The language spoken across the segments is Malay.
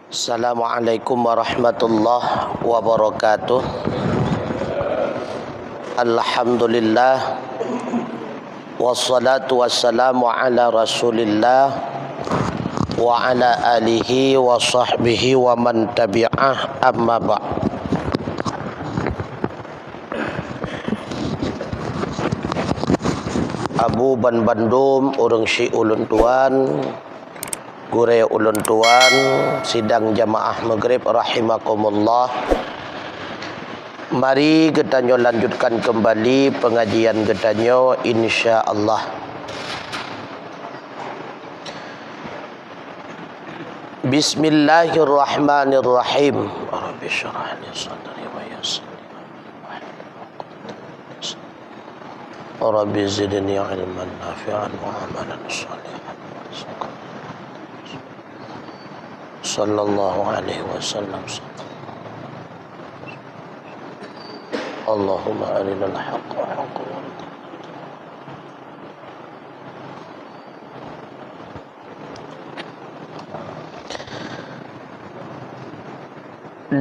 Assalamualaikum warahmatullahi wabarakatuh. Alhamdulillah, wassalatu wassalamu ala rasulillah wa ala alihi wa sahbihi wa man tabi'ah, amma ba'. Abu ban Bandung, urang si ulun tuan, gure ulun tuan, sidang jamaah maghrib rahimakumullah. Mari kita lanjutkan kembali pengajian kita insyaallah. Bismillahirrahmanirrahim. Rabbi shrah li sadri wa yassir li amri. Rabbi zidni ilman nafi'an wa amalan shalihan. Sallallahu alaihi wasallam. Allahumma arinal haqqa haqqan.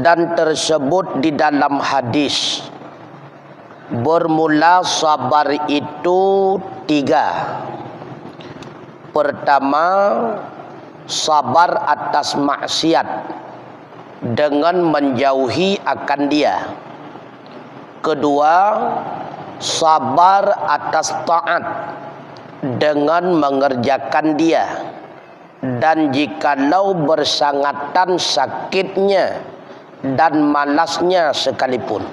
Dan tersebut di dalam hadis, bermula sabar itu 3. Pertama, sabar atas maksiat dengan menjauhi akan dia. Kedua, sabar atas taat dengan mengerjakan dia. Dan jikalau bersangatan sakitnya dan malasnya sekalipun.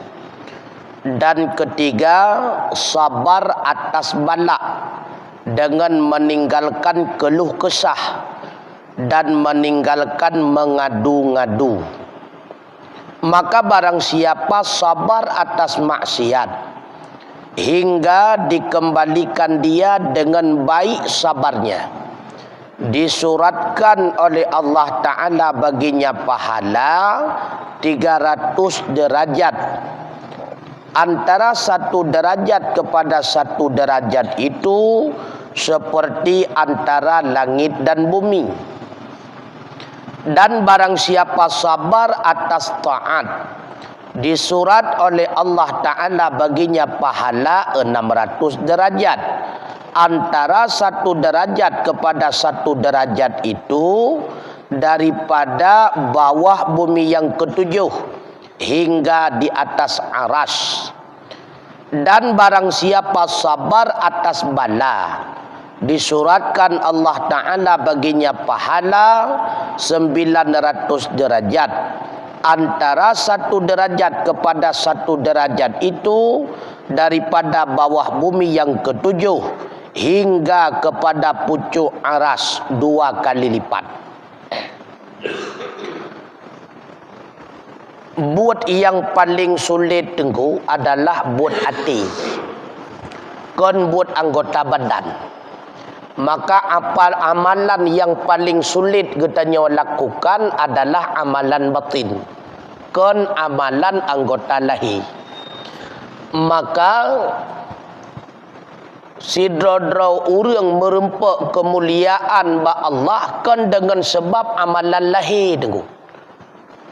Dan ketiga, sabar atas bala dengan meninggalkan keluh kesah dan meninggalkan mengadu-ngadu. Maka barang siapa sabar atas maksiat hingga dikembalikan dia dengan baik sabarnya, disuratkan oleh Allah Ta'ala baginya pahala 300 derajat. Antara satu derajat kepada satu derajat itu seperti antara langit dan bumi. Dan barang siapa sabar atas taat, disurat oleh Allah Ta'ala baginya pahala 600 derajat. Antara satu derajat kepada satu derajat itu daripada bawah bumi yang ketujuh hingga di atas aras. Dan barang siapa sabar atas bala, disuratkan Allah Ta'ala baginya pahala 900 derajat. Antara satu derajat kepada satu derajat itu daripada bawah bumi yang ketujuh hingga kepada pucuk aras 2 kali lipat. Buat yang paling sulit tengku adalah buat hati, kon buat anggota badan. Maka amalan yang paling sulit kita lakukan adalah amalan batin, kon amalan anggota lahir. Maka sidrodro urang merempak kemuliaan ba Allah kan dengan sebab amalan lahir tengku.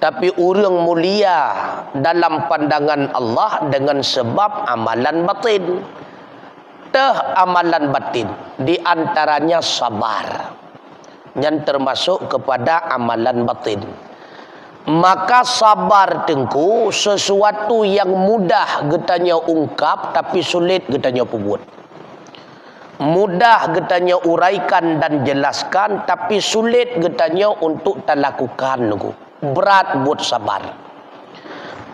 Tapi urang mulia dalam pandangan Allah dengan sebab amalan batin. Amalan batin di antaranya sabar, yang termasuk kepada amalan batin. Maka sabar tengku sesuatu yang mudah getanya ungkap tapi sulit getanya buat. Mudah getanya uraikan dan jelaskan tapi sulit getanya untuk terlakukan tengku. Berat buat sabar.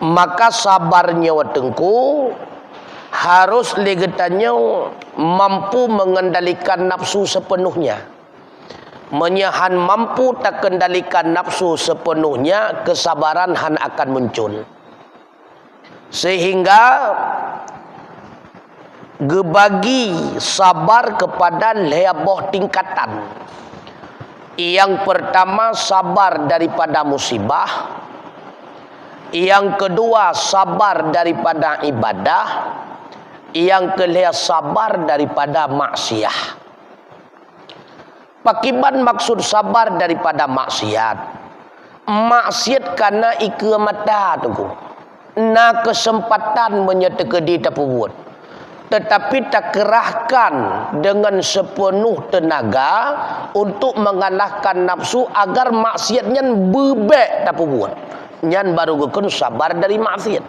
Maka sabarnya tengku harus legetannya mampu mengendalikan nafsu sepenuhnya. Menyahan mampu tak kendalikan nafsu sepenuhnya, kesabaran han akan muncul. Sehingga gebagi sabar kepada leabah tingkatan. Yang pertama, sabar daripada musibah. Yang kedua, sabar daripada ibadah. Yang kelihatan sabar daripada maksiat. Pakiban maksud sabar daripada maksiat maksiat karena ika mata tu. Na kesempatan menyertai tak buat. Tetapi tak kerahkan dengan sepenuh tenaga untuk mengalahkan nafsu agar maksiatnya bebek tak buat. Nyan baru gukun sabar dari maksiat.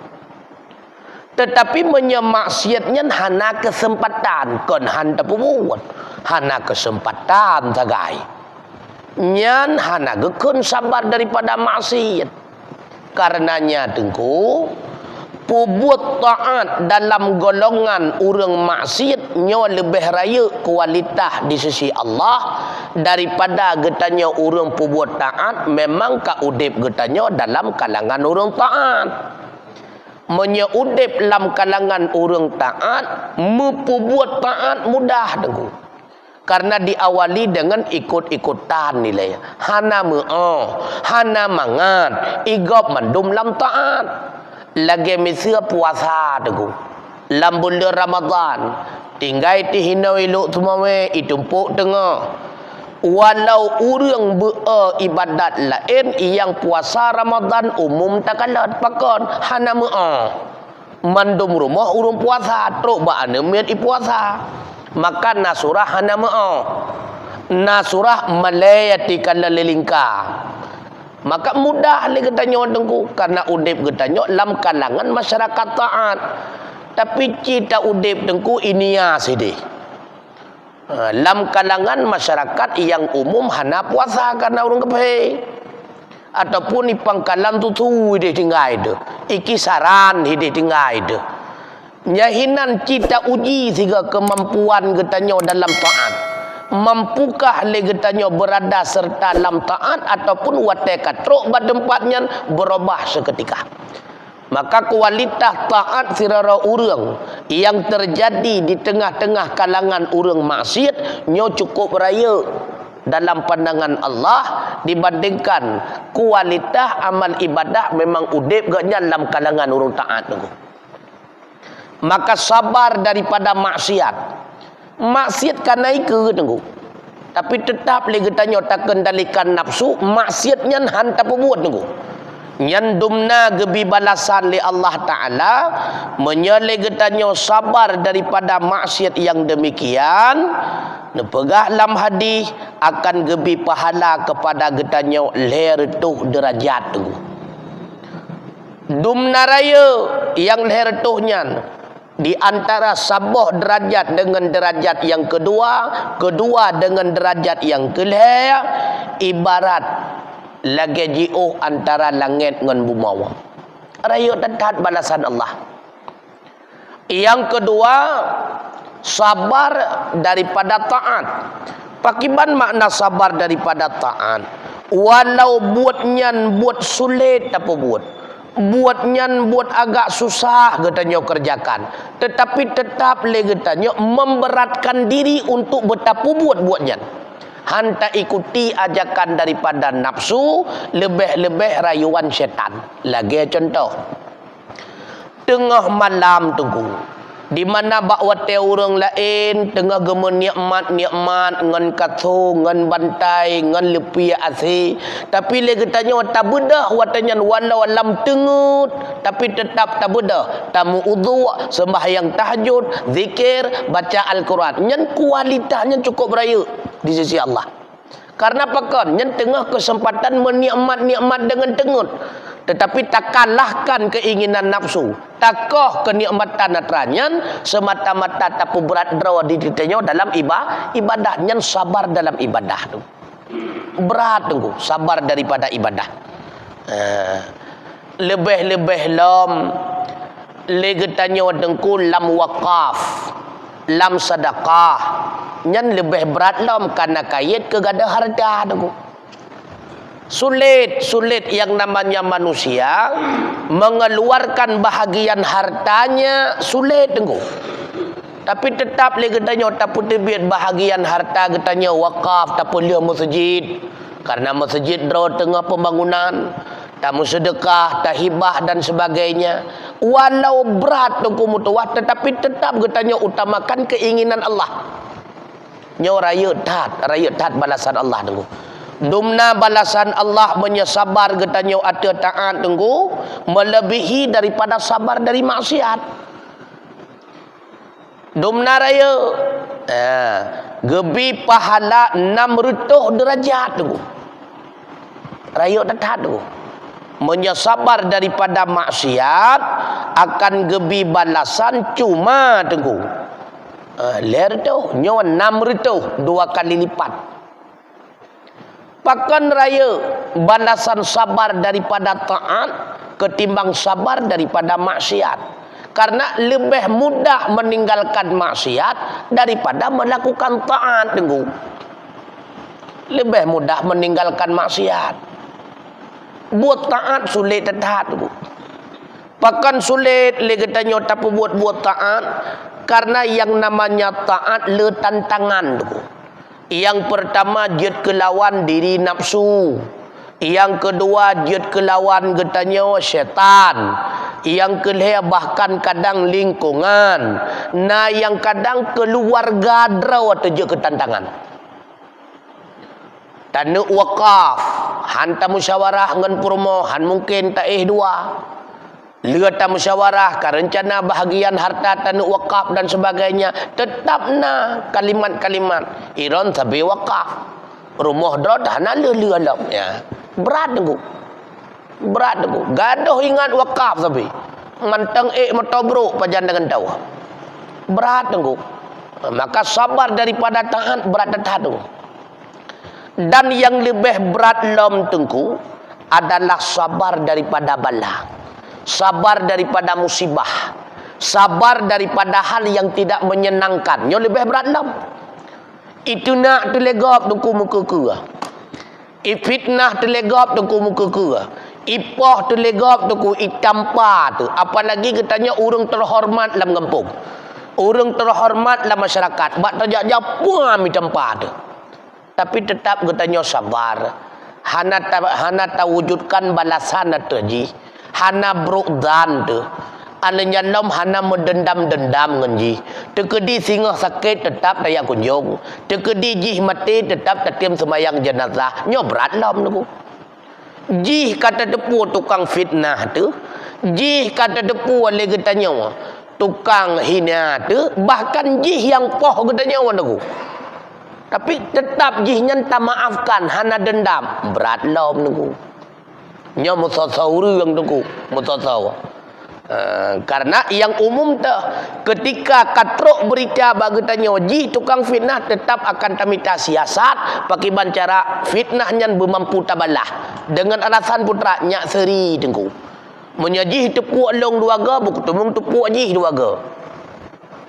Tetapi menyemaksiatnya hana kesempatan kon han tak buat. Hana kesempatan sagai. Nyan hana gukun sabar daripada maksiat. Karenanya tengku pubuat taat dalam golongan orang maksiat nyo lebih raya kualitas di sisi Allah daripada getanya orang pubuat taat memang ka udip getanya dalam kalangan orang taat. Menyeudip dalam kalangan orang taat mempubuat taat mudah tengku. Karena diawali dengan ikut-ikutan nilai. Hana hana mangan, igop mandum lam taat. Lagi misa puasa tu. Lam bulan Ramadan, tinggal ti hinau elok semua itumpuk tengah. Walau urang ibadat lain yang puasa Ramadan umum takalat pakon hana mandum rumah urang puasa truk ba anemit puasa. Maka nasurah hana nasurah malayati kala lelingka. Maka mudah le getanyo dengku karena udip getanyo lam kalangan masyarakat taat. Tapi cita udip dengku ini ya sidi. Lam kalangan masyarakat yang umum hana puasa karena urang kepe. Ataupun ipang kalam tu hide tinggal itu. Iki saran hide tinggal itu. Nyahinan cita uji sehingga kemampuan getanyo dalam taat. Mampukah le getanyo berada serta dalam taat ataupun watekat truk badempatnya berubah seketika. Maka kualitas taat sirara urang yang terjadi di tengah-tengah kalangan urang maksiat nyo cukup raya dalam pandangan Allah dibandingkan kualitas amal ibadah memang udip gaknya dalam kalangan urang taat tu. Maka sabar daripada maksiat. Maksiat kan naik ke tengku. Tapi tetap lagi tanya tak kendalikan nafsu, maksiatnya hantar buat tengku. Nyan dumna gebi balasan li Allah Ta'ala, menyele getanya sabar daripada maksiat yang demikian, nepegah lam hadis akan gebi pahala kepada getanya leher tuh derajat tengku. Dumna raya yang leher tuhnya di antara sabah derajat dengan derajat yang kedua, kedua dengan derajat yang kelihaya, ibarat lagi jiuh antara langit dengan bumi. Raya tetap balasan Allah. Yang kedua, sabar daripada taat. Pakiban makna sabar daripada taat. Walau buatnya buat sulit apa buat. Buatnya buat agak susah getanyo kerjakan, tetapi tetap le getanyo memberatkan diri untuk betapa buatnya. Hanta ikuti ajakan daripada nafsu, lebih-lebih rayuan syaitan. Lagi contoh, tengah malam tunggu, di mana bakwate orang lain tengah gemen nikmat ngan katho ngan bantai ngan lepi asi, tapi lagi tanya tak bedah watanya walau alam tengut tapi tetap tak bedah tamu udhu sembahyang tahajud zikir baca Al-Quran nyan kualitasnya cukup raya di sisi Allah. Karena apa kan nyan tengah kesempatan menikmat dengan tengut, tetapi tak kalahkan keinginan nafsu. Takoh kenikmatan natranyan semata-mata tak berat draw di ditanya dalam ibadah. Nyan sabar dalam ibadah tu. Berat tunggu sabar daripada ibadah. Lebih-lebih lam legetanya dengku lam wakaf, lam sedekah. Nyan lebih berat lam karena kait kegada harta tunggu. Sulit yang namanya manusia mengeluarkan bahagian hartanya sulit tengku. Tapi tetap le getanya tak putih biat bahagian harta getanya wakaf tak boleh masjid. Karena masjid draw tengah pembangunan, tak sedekah, tak hibah dan sebagainya. Walau berat tengku mutuah tetapi tetap getanya utamakan keinginan Allah. Nyo raya tat balasan Allah tengku. Dumna balasan Allah menyesabar getanyo ada taat tenggu melebihi daripada sabar dari maksiat. Dumna raya gebi pahala 600 derajat tenggu. Raya tetap tenggu. Menyesabar daripada maksiat akan gebi balasan cuma tenggu. Ler tu nyawa 600 2 kali lipat. Pakan raya balasan sabar daripada taat ketimbang sabar daripada maksiat. Karena lebih mudah meninggalkan maksiat daripada melakukan taat tenggu. Lebih mudah meninggalkan maksiat. Buat taat sulit tetap tenggu. Pakan sulit lagi tanya tapi buat taat karena yang namanya taat le tantangan tenggu. Yang pertama jid kelawan diri nafsu. Yang kedua jid kelawan getanya syaitan. Yang kelihatan bahkan kadang lingkungan. Nah yang kadang keluarga draw atau je ketantangan. Tanuk wakaf. Hanta musyawarah ngan perumahan mungkin tak dua. Lihat musyawarah rencana bahagian harta tanuk wakaf dan sebagainya. Tetap na kalimat-kalimat. Iron sabi wakaf. Rumah draw dah na le-le ya. Berat tenggu. Berat tenggu. Gaduh ingat wakaf sabi. Mantang matobruk pajan dengan tahu. Berat tenggu. Maka sabar daripada tahan berat tenggu. Dan yang lebih berat lom tenggu adalah sabar daripada bala. Sabar daripada musibah. Sabar daripada hal yang tidak menyenangkan. Yang lebih berat lom. Itu nak telegap tengku muka kura. Fitnah telegap tengku muka kura. Ipah telegap tengku itampa tu. Apalagi katanya orang terhormat dalam kampung. Orang terhormat dalam masyarakat. Bak terjak-jak puam itampa tu. Tapi tetap katanya sabar. Hana wujudkan balasan terji. Hana berukdan tu. Alanya nom hana mendendam-dendam ngenji. Tekedi singa sakit tetap daya kunjung. Tekedi jih mati tetap tatim semayang jenazah. Nyo berat lom tu. Jih kata depu tukang fitnah tu. Jih kata depu oleh getanya tukang hina tu. Bahkan jih yang poh getanya tu. Tapi tetap jih nyanta maafkan hana dendam. Berat lom tu. Nyo musasau yang tu. Musasau. Karena yang umum tu ketika katrok berita bagi tanya ji tukang fitnah tetap akan tamita siasat pakai cara fitnahnya bermampu tabalah dengan alasan putra nyak seri tengku menyajih tepuk long duaga buku tumung tepuk jih duaga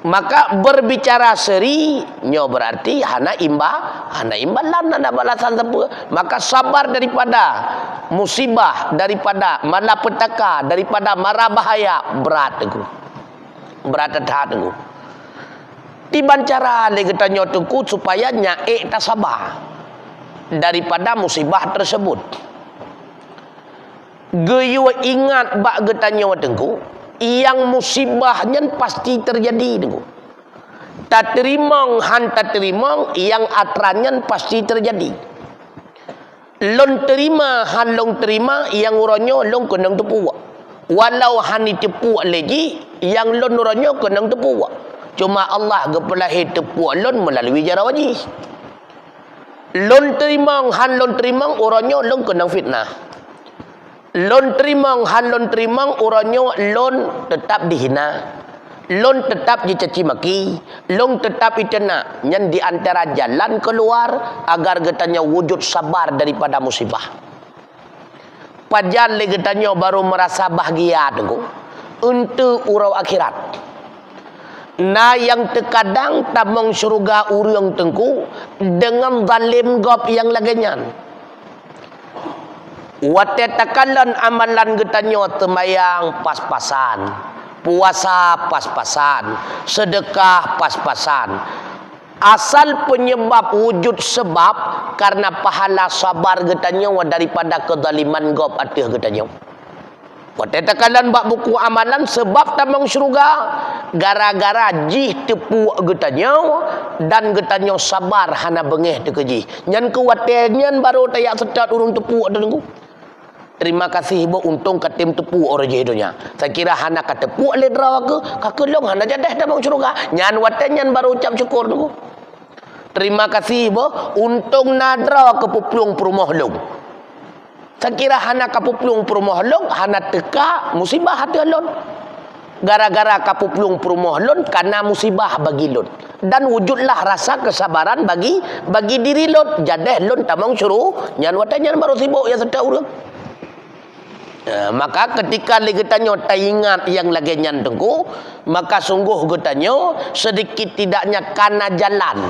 maka berbicara seri nyo berarti hana imbalan ada balasan apa maka sabar daripada musibah daripada malapetaka daripada mara bahaya berat teguh berat teguh tiban cara lagi tanya teguh supaya nyaik tak sabar daripada musibah tersebut geyu ingat bak getanya teguh yang musibahnya pasti terjadi tengku. Tak terima han tak terima yang atrannya pasti terjadi. Lon terima han long terima yang uronyo long kenang tepu. Walau han tepu lagi yang lon uronyo kenang tepu. Cuma Allah gepelahi tepu lon melalui jara wajih. Lon terima han lon terima uronyo long kenang fitnah. Lon terimang han lon terimang uranyo lon tetap dihina lon tetap dicaci maki lon tetap itena nyan di antara jalan keluar agar getanya wujud sabar daripada musibah pajan le getanya baru merasa bahagia tengku untuk urau akhirat na yang terkadang tamong syurga urang tengku dengan zalim gop yang lagenyan watetakallan amalan getanyo temayang pas-pasan, puasa pas-pasan, sedekah pas-pasan. Asal penyebab wujud sebab karena pahala sabar getanyo daripada kezaliman gop atih getanyo. Tekalan bak buku amalan sebab tamang syurga gara-gara jih tepuk getanya dan getanya sabar hana bengeh tekeji. Nyan kuatenyan baru tayak setat urung tepuk tengku. Terima kasih ibu untung katim tepuk orang jedonya. Saya kira hana katepuk le draw ke kakelong hana jadah tamang syurga. Nyan watenyan baru ucap syukur tengku. Terima kasih ibu untung nadra ke puplung perumah long. Saya kira hana kapuplung perumah lon, hana teka musibah hati lon. Gara-gara kapuplung perumah lon, karena musibah bagi lon. Dan wujudlah rasa kesabaran bagi diri lon. Jadah lon tamang suruh, nyan watanya baru sibuk ya sedang urang. Maka ketika legetanyo ingat yang lagi nyan tengku, maka sungguh getanyo sedikit tidaknya karena jalan.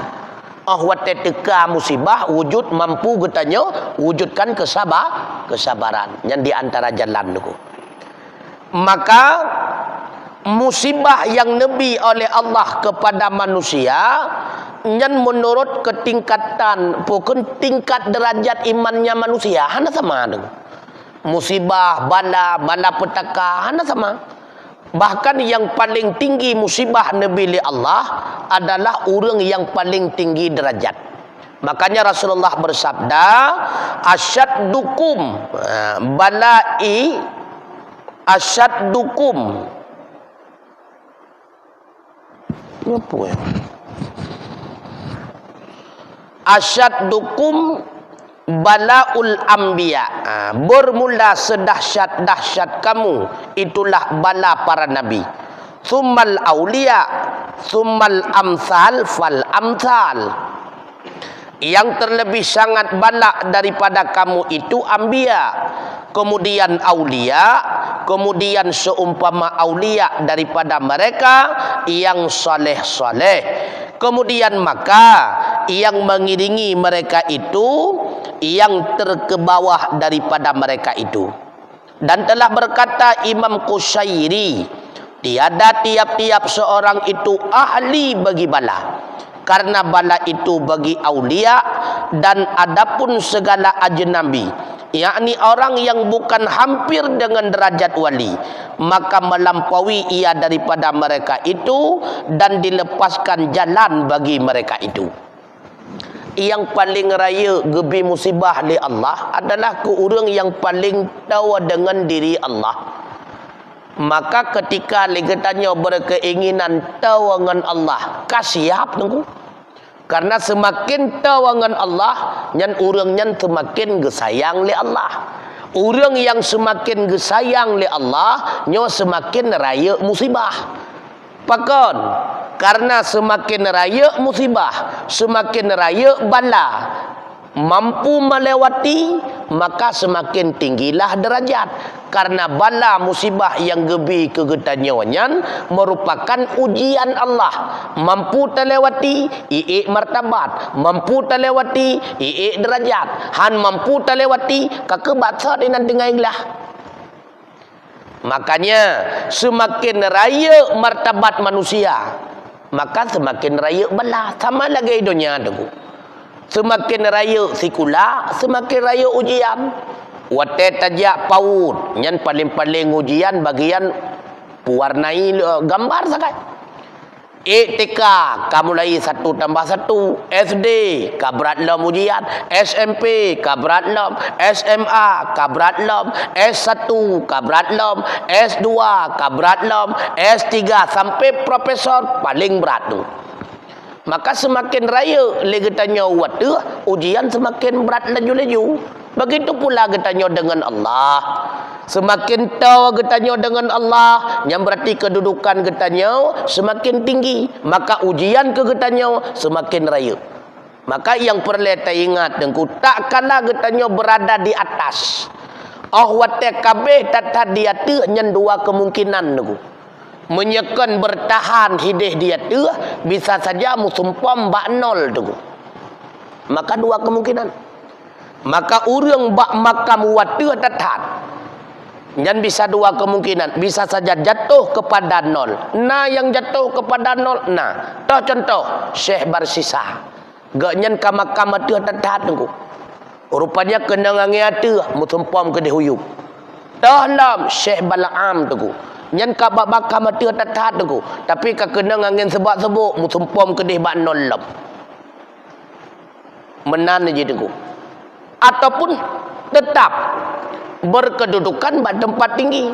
Wate teka musibah wujud mampu getanyo wujudkan kesabaran yang di antara jalan itu. Maka musibah yang nabi oleh Allah kepada manusia yang menurut ketingkatan bukan tingkat derajat imannya manusia hana sama dengan musibah bala petaka hana sama. Bahkan yang paling tinggi musibah Nabi Allah adalah orang yang paling tinggi derajat. Makanya Rasulullah bersabda, asyaddukum balai asyaddukum apa ya? Asyaddukum balaul anbiya, bermula sedahsyat-dahsyat kamu itulah bala para nabi. Tsummal auliya, tsummal amsal fal amsal. Yang terlebih sangat bala daripada kamu itu anbiya, kemudian aulia, kemudian seumpama aulia daripada mereka yang saleh-saleh. Kemudian maka yang mengiringi mereka itu yang terkebawah daripada mereka itu. Dan telah berkata Imam Qushairi, tiada tiap-tiap seorang itu ahli bagi bala, karena bala itu bagi aulia, dan adapun segala ajnabi, yakni orang yang bukan hampir dengan derajat wali, maka melampaui ia daripada mereka itu dan dilepaskan jalan bagi mereka itu. Yang paling raya gebi musibah li Allah adalah ke orang yang paling tahu dengan diri Allah. Maka ketika legetannya berkeinginan tahu dengan Allah, kasiap tengku. Karena semakin tahu dengan Allah, nyan orang nyan semakin gesayang li Allah. Orang yang semakin gesayang li Allah, nyo semakin raya musibah. Pakon, karena semakin raya musibah, semakin raya bala, mampu melewati, maka semakin tinggilah derajat. Karena bala musibah yang gebi kegetanyawan merupakan ujian Allah. Mampu terlewati, i'ik martabat. Mampu terlewati, i'ik derajat. Han mampu terlewati, kakak baksa dengan dengailah. Makanya semakin raya martabat manusia, maka semakin raya bala. Sama lagi dunia tu. Semakin raya sikula, semakin raya ujian. Wate tajak paut, yang paling-paling ujian bagian warnai gambar sakai. TK kamu lagi 1 tambah 1, SD kabrat lom ujian, SMP kabrat lom, SMA kabrat lom, S1 kabrat lom, S2 kabrat lom, S3 sampai profesor paling berat tu. Maka semakin raya legetannya waktu ujian semakin berat laju-laju. Begitu pula getanyo dengan Allah. Semakin tahu getanyo dengan Allah, yang berarti kedudukan getanyo semakin tinggi, maka ujian ke getanyo semakin raya. Maka yang perlu kita ingat dengku, takkanlah getanyo berada di atas. Wate kabeh tata dia tu nyen dua kemungkinan dengku. Menyekan bertahan hidih dia tu bisa saja musumpam bak nol dengku. Maka dua kemungkinan. Maka orang bak makam watu tatat. Dan bisa dua kemungkinan. Bisa saja jatuh kepada nol. Nah yang jatuh kepada nol. Nah. Contoh. Syekh Barsisa. Gaknyan ka makam watu tatat. Rupanya kenangannya tu. Musumpam ke dihuyuk. Dahlam Syekh Bala'am tu ku. Nyan ka bakar mati tatat tu ku. Tapi ka kena ngangin sebab-sebut musumpom kedih bak nolam. Menan je tu ku. Ataupun tetap berkedudukan bak tempat tinggi.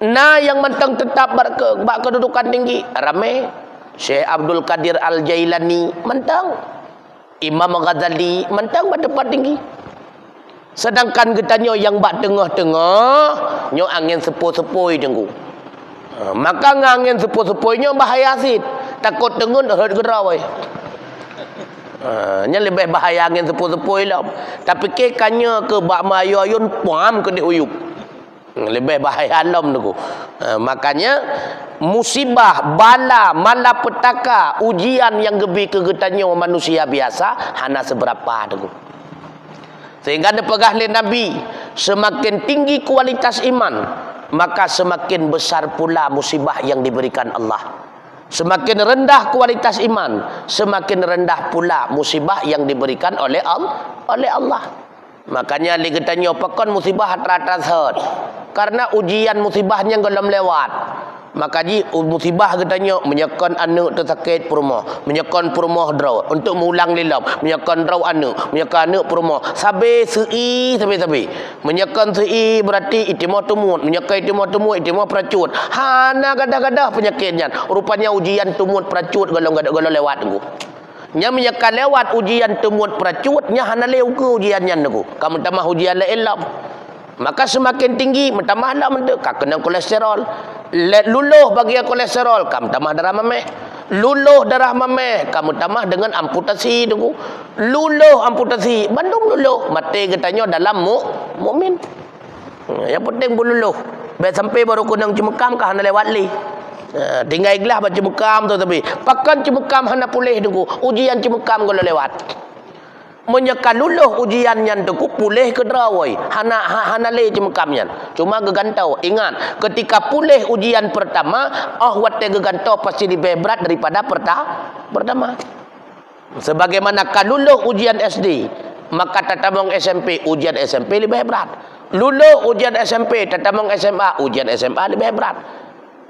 Nah yang mentang tetap bak kedudukan tinggi ramai. Syekh Abdul Qadir Al-Jailani mentang. Imam Ghazali mentang bak tempat tinggi. Sedangkan getanyo yang bak tengah-tengah nyo angin sepoi-sepoi tengku. Maka angin sepoi-sepoinyo bahaya sit. Takut tengun herd gerawai. Nya lebih bahaya angin sepoi-sepoi lah. Tapi kekannya ke bak mayu ayun puam ke di uyup. Lebih bahaya alam tengku. Makanya musibah, bala, malapetaka, ujian yang gebi ke getanyo manusia biasa hana seberapa tengku. Sehingga dipegah oleh Nabi, semakin tinggi kualitas iman, maka semakin besar pula musibah yang diberikan Allah. Semakin rendah kualitas iman, semakin rendah pula musibah yang diberikan oleh Allah. Makanya dia tanya, pakon musibah atas hot. Karena ujian musibahnya belum lewat. Maka musibah katanya menyekan anak tersakit perumah, menyekan perumah draw untuk mengulang lilam, menyekan draw anak, menyekan anak perumah sabe sei sabe menyekan sei berarti itimah tumut, menyekan itimah tumut, itimah peracut hana gadah-gadah penyakitnya. Rupanya ujian tumut peracut golong lewat tu. Nya menyekan lewat ujian tumut peracut nya hana leu ke ujiannya tu. Kamu tambah ujian la ilam. Maka semakin tinggi mentambah lah kena kolesterol. Luluh bagi kolesterol kamu tambah darah memeh. Luluh darah memeh kamu tambah dengan amputasi tu. Luluh amputasi bandung luluh mati katanya dalam mukmin. Yang penting luluh. Baik sampai baru kunang cemekam kah hana lewat li. Tinggal ikhlas baca cemekam tu tapi pakan cemekam hana pulih tu. Ujian cemekam kalau lewat. Menyekan luluh ujian yang tu pulih ke drawai hana le cemkamnya cuma gegantau. Ingat ketika pulih ujian pertama wate gegantau pasti lebih berat daripada pertama. Sebagaimana kaluluh ujian SD maka tatamong SMP ujian SMP lebih berat. Luluh ujian SMP tatamong SMA ujian SMA lebih berat.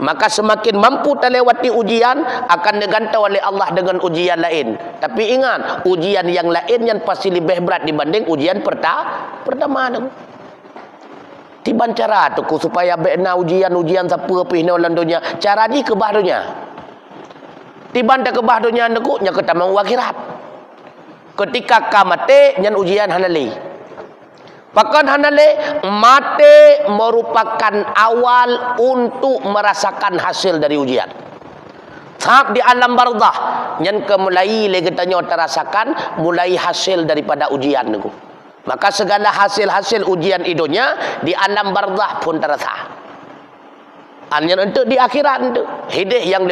Maka semakin mampu terlewati ujian akan digantau oleh Allah dengan ujian lain. Tapi ingat, ujian yang lain yang pasti lebih berat dibanding ujian pertama tu. Tiban cara tu supaya bena ujian siapa pih dalam dunia. Cara ni ke bah dunia. Tiban tak ke bah dunia tu nya ketamang akhirat. Ketika ka mate nyan ujian hanali. Pakan hanale mate merupakan awal untuk merasakan hasil dari ujian. Tahap di alam barzah yang mulai legetanya terasakan mulai hasil daripada ujian itu. Maka segala hasil-hasil ujian idonya di alam barzah pun terasa. Hanya untuk di akhirat itu hidup yang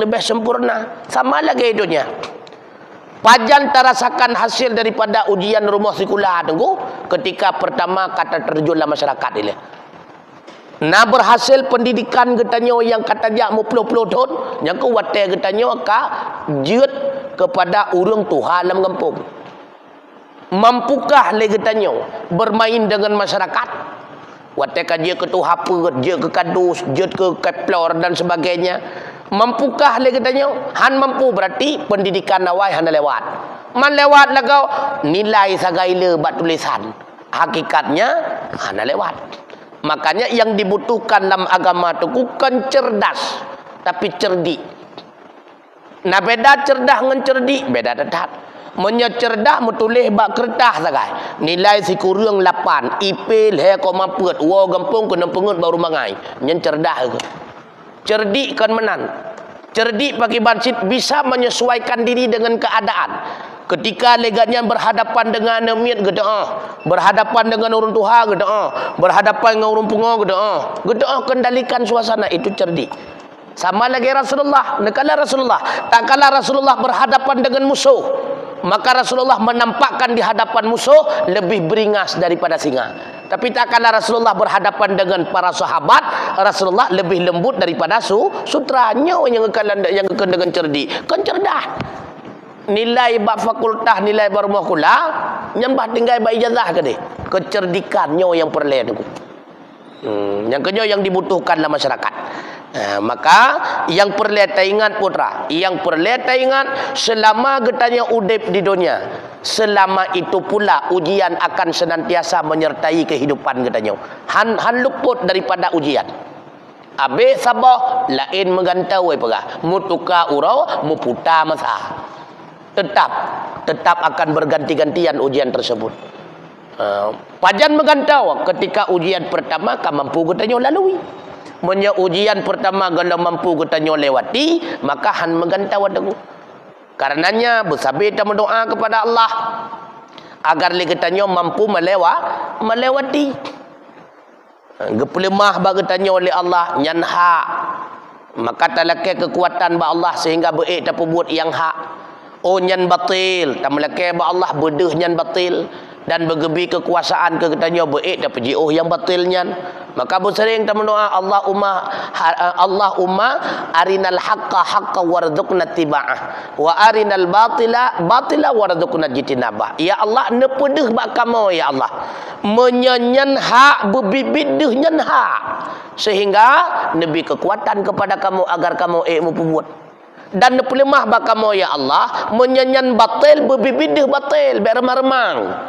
lebih sempurna. Sama lagi idonya. Pajan terasakan hasil daripada ujian rumah sekolah tunggu ketika pertama kata terjunlah masyarakat ini. Nah berhasil pendidikan katanya yang kata jak mupuluh-puluh tahun yang kuwate katanya ka jut kepada urang Tuhan dalam kampung. Mampukah le katanya bermain dengan masyarakat? Wate ka je ke tu hapa, je ke kadus, je ke keplor dan sebagainya. Mampukah le katanya? Han mampu berarti pendidikan awai han lewat. Man lewat lagau nilai sagaila bat tulisan. Hakikatnya han lewat. Makanya yang dibutuhkan dalam agama tu bukan cerdas tapi cerdik. Nah beda cerdas dengan cerdik, beda tetap. Menyecerdah metulis bak kertas sagai. Nilai si kurang 8, IP le koma peut, wo gampung kena pengut baru mangai. Nyen cerdah ke. Cerdik kan menan. Cerdik bagi bansit bisa menyesuaikan diri dengan keadaan. Ketika legatnya berhadapan dengan miat gedaah, berhadapan dengan orang Tuhan gedaah, berhadapan dengan orang pungo gedaah. Gedaah kendalikan suasana itu cerdik. Sama lagi Rasulullah, nekala Rasulullah, tak kala Rasulullah berhadapan dengan musuh, maka Rasulullah menampakkan di hadapan musuh lebih beringas daripada singa. Tapi tak kala Rasulullah berhadapan dengan para sahabat, Rasulullah lebih lembut daripada sutranya yang dengan cerdik. Kan cerdas. Nilai bab fakultas, nilai barumah kula nyembah tinggal ba ijazah ke dia. Kecerdikannya yang perlu tu. Yang kedua yang dibutuhkan dalam masyarakat. Maka yang perlu ingat putra, yang perlu ingat selama getanya udip di dunia, selama itu pula ujian akan senantiasa menyertai kehidupan getanya. Han luput daripada ujian. Abe sabar lain megantau ai pegah. Mutuka urau muputa masa. Tetap akan berganti-gantian ujian tersebut. Pajan megantau ketika ujian pertama kan mampu getanya lalui. Menya ujian pertama kalau mampu getanya lewati, maka han megantau adaku. Karenanya bersabar dan berdoa kepada Allah agar getanya mampu melewati. Gepelemah bagetanya oleh Allah nyanha. Maka talake kekuatan ba Allah sehingga beik tak buat yang hak. Oh nyan batil, tamlake ba Allah bedeh nyan batil dan bergebi kekuasaan ke getanya beik tak pergi yang batil nyan. Maka bersering ta mendoa Allahumma arinal haqqa haqqan warzuqna tiba'ah wa arinal batila warzuqna jitinabah. Ya Allah nepedeh bak kamu ya Allah. Menyanyan hak bebibit deh nyan hak sehingga nabi kekuatan kepada kamu agar kamu membuat. Dan nepelemah bak kamu ya Allah menyanyan batil bebibit deh batil beremang-remang.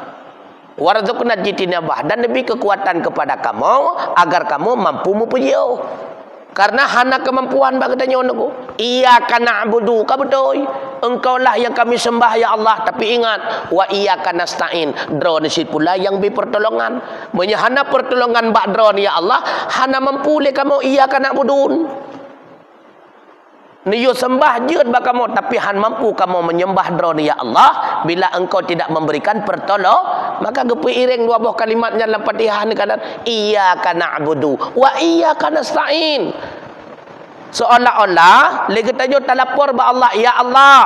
Warzuqna jitinabah dan lebih kekuatan kepada kamu agar kamu mampu mupujio. Karena hana kemampuan bagatanya onoku. Iyyaka na'budu ka betul. Engkaulah yang kami sembah ya Allah, tapi ingat wa iyyaka nasta'in. Drone si pula yang bi pertolongan. Menyahana pertolongan bak drone ya Allah, hana mampu le kamu iyyaka na'budun. Niyo sembah jeut bak kamu, tapi han mampu kamu menyembah drone ya Allah. Bila engkau tidak memberikan pertolong, maka gepi iring dua buah kalimatnya dalam Fatihah ni kadang iyyaka na'budu wa iyyaka nasta'in. Seolah-olah lagi tajo talapor ba Allah, ya Allah,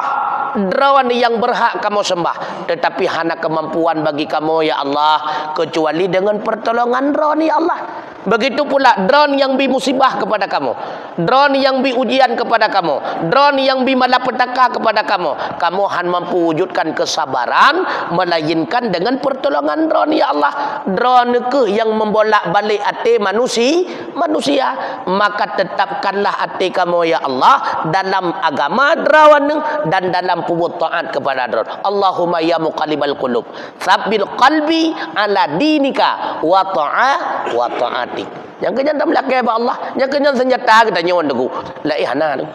drone yang berhak kamu sembah, tetapi hana kemampuan bagi kamu ya Allah kecuali dengan pertolongan drone ya Allah. Begitu pula drone yang bi musibah kepada kamu, drone yang bi ujian kepada kamu, drone yang bi malapetaka kepada kamu, kamu han mampu wujudkan kesabaran melainkan dengan pertolongan drone ya Allah. Drone ke yang membolak-balik hati manusia, maka tetapkanlah hati kamu ya Allah dalam agama drone dan dalam perbuatan taat kepada drone. Allahumma ya muqallibal qulub, tsabil qalbi ala dinika wa ta'atik. Yang kenyan tak melakai ba Allah, yang kenyan senjata kita nyawan deku. La ihana tu.